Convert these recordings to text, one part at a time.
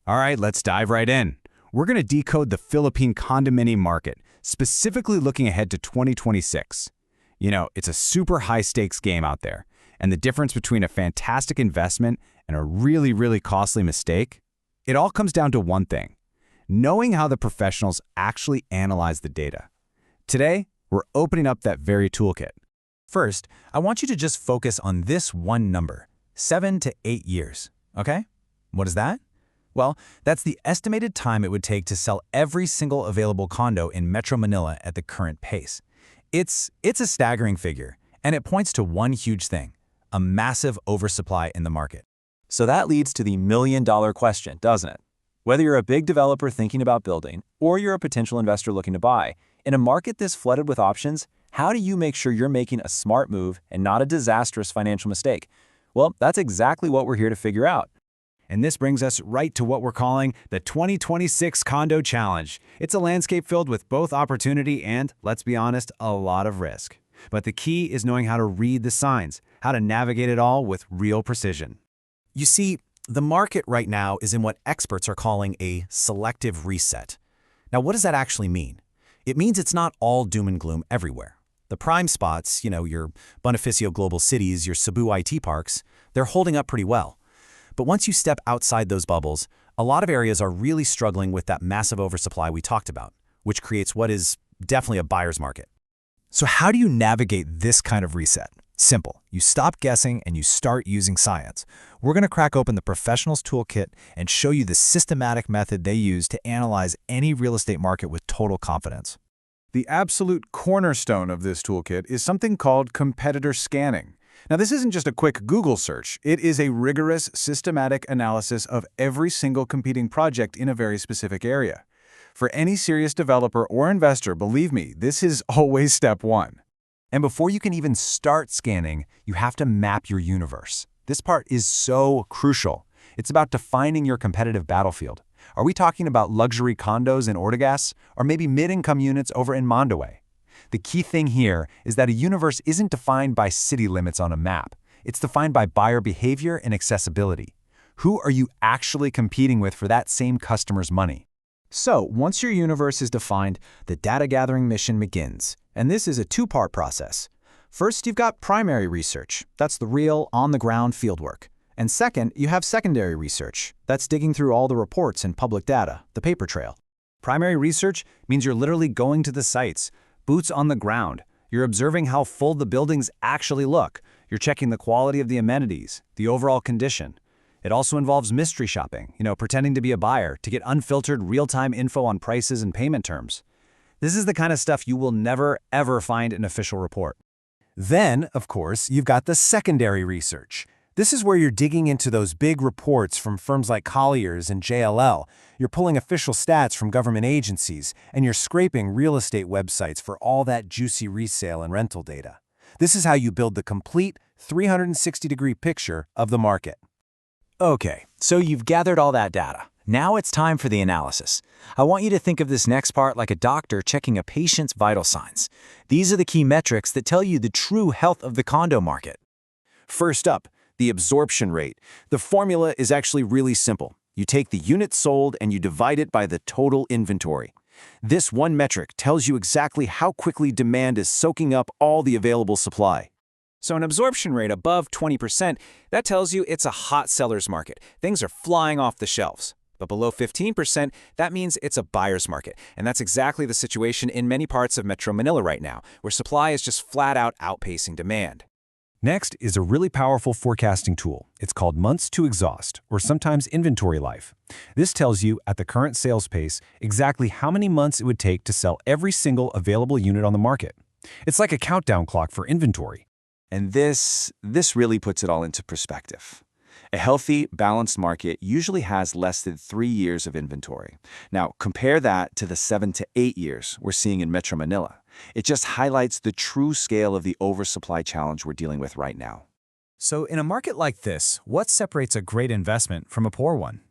All right, let's dive right in. We're going to decode the Philippine condominium market, specifically looking ahead to 2026. It's a super high-stakes game out there, and the difference between a fantastic investment and a really, really costly mistake, it all comes down to one thing: knowing how the professionals actually analyze the data. Today, we're opening up that very toolkit. First, I want you to just focus on this one number, 7 to 8 years, okay? What is that? Well, that's the estimated time it would take to sell every single available condo in Metro Manila at the current pace. It's a staggering figure, and it points to one huge thing: a massive oversupply in the market. So that leads to the million-dollar question, doesn't it? Whether you're a big developer thinking about building, or you're a potential investor looking to buy, in a market this flooded with options, how do you make sure you're making a smart move and not a disastrous financial mistake? Well, that's exactly what we're here to figure out. And this brings us right to what we're calling the 2026 Condo Challenge. It's a landscape filled with both opportunity and, let's be honest, a lot of risk. But the key is knowing how to read the signs, how to navigate it all with real precision. You see, the market right now is in what experts are calling a selective reset. Now, what does that actually mean? It means it's not all doom and gloom everywhere. The prime spots, your Beneficio Global Cities, your Cebu IT parks, they're holding up pretty well. But once you step outside those bubbles, a lot of areas are really struggling with that massive oversupply we talked about, which creates what is definitely a buyer's market. So how do you navigate this kind of reset? Simple. You stop guessing and you start using science. We're going to crack open the professional's toolkit and show you the systematic method they use to analyze any real estate market with total confidence. The absolute cornerstone of this toolkit is something called competitor scanning. Now, this isn't just a quick Google search. It is a rigorous, systematic analysis of every single competing project in a very specific area. For any serious developer or investor, believe me, this is always step one. And before you can even start scanning, you have to map your universe. This part is so crucial. It's about defining your competitive battlefield. Are we talking about luxury condos in Ortigas, or maybe mid-income units over in Mondowe? The key thing here is that a universe isn't defined by city limits on a map. It's defined by buyer behavior and accessibility. Who are you actually competing with for that same customer's money? So, once your universe is defined, the data gathering mission begins. And this is a two-part process. First, you've got primary research. That's the real, on-the-ground fieldwork. And second, you have secondary research. That's digging through all the reports and public data, the paper trail. Primary research means you're literally going to the sites, boots on the ground. You're observing how full the buildings actually look. You're checking the quality of the amenities, the overall condition. It also involves mystery shopping, pretending to be a buyer to get unfiltered real-time info on prices and payment terms. This is the kind of stuff you will never, ever find in an official report. Then, of course, you've got the secondary research. This is where you're digging into those big reports from firms like Colliers and JLL. You're pulling official stats from government agencies, and you're scraping real estate websites for all that juicy resale and rental data. This is how you build the complete 360-degree picture of the market. Okay, so you've gathered all that data. Now it's time for the analysis. I want you to think of this next part like a doctor checking a patient's vital signs. These are the key metrics that tell you the true health of the condo market. First up, the absorption rate. The formula is actually really simple. You take the units sold and you divide it by the total inventory. This one metric tells you exactly how quickly demand is soaking up all the available supply. So an absorption rate above 20%, that tells you it's a hot seller's market. Things are flying off the shelves. But below 15%, that means it's a buyer's market. And that's exactly the situation in many parts of Metro Manila right now, where supply is just flat out outpacing demand. Next is a really powerful forecasting tool. It's called months to exhaust, or sometimes inventory life. This tells you, at the current sales pace, exactly how many months it would take to sell every single available unit on the market. It's like a countdown clock for inventory. And this really puts it all into perspective. A healthy, balanced market usually has less than 3 years of inventory. Now, compare that to the 7 to 8 years we're seeing in Metro Manila. It just highlights the true scale of the oversupply challenge we're dealing with right now. So in a market like this, what separates a great investment from a poor one?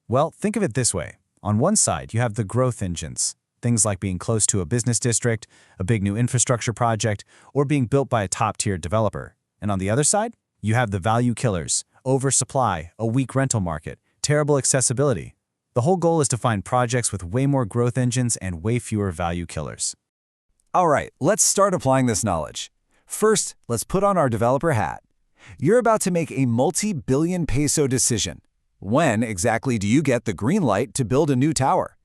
Well, think of it this way. On one side, you have the growth engines, things like being close to a business district, a big new infrastructure project, or being built by a top-tier developer. And on the other side, you have the value killers, oversupply, a weak rental market, terrible accessibility. The whole goal is to find projects with way more growth engines and way fewer value killers. All right, let's start applying this knowledge. First, let's put on our developer hat. You're about to make a multi-billion peso decision. When exactly do you get the green light to build a new tower?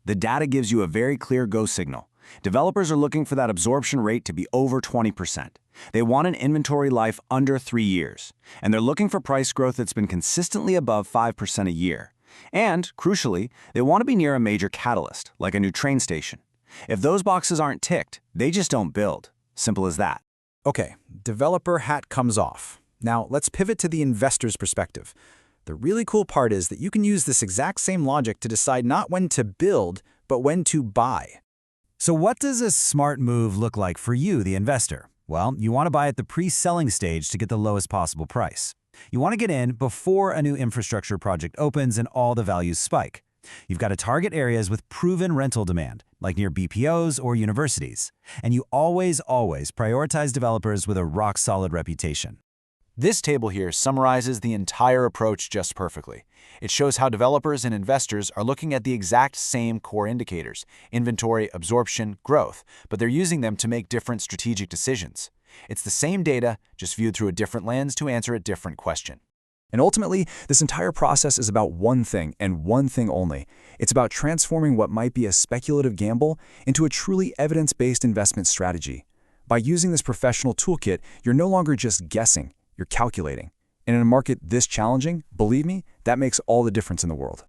The data gives you a very clear go signal. Developers are looking for that absorption rate to be over 20%. They want an inventory life under 3 years. And they're looking for price growth that's been consistently above 5% a year. And, crucially, they want to be near a major catalyst, like a new train station. If those boxes aren't ticked, they just don't build. Simple as that. Okay, developer hat comes off. Now, let's pivot to the investor's perspective. The really cool part is that you can use this exact same logic to decide not when to build, but when to buy. So what does a smart move look like for you, the investor? Well, you want to buy at the pre-selling stage to get the lowest possible price. You want to get in before a new infrastructure project opens and all the values spike. You've got to target areas with proven rental demand, like near BPOs or universities. And you always prioritize developers with a rock-solid reputation. This table here summarizes the entire approach just perfectly. It shows how developers and investors are looking at the exact same core indicators, inventory, absorption, growth, but they're using them to make different strategic decisions. It's the same data, just viewed through a different lens to answer a different question. And ultimately, this entire process is about one thing and one thing only. It's about transforming what might be a speculative gamble into a truly evidence-based investment strategy. By using this professional toolkit, you're no longer just guessing, you're calculating. And in a market this challenging, believe me, that makes all the difference in the world.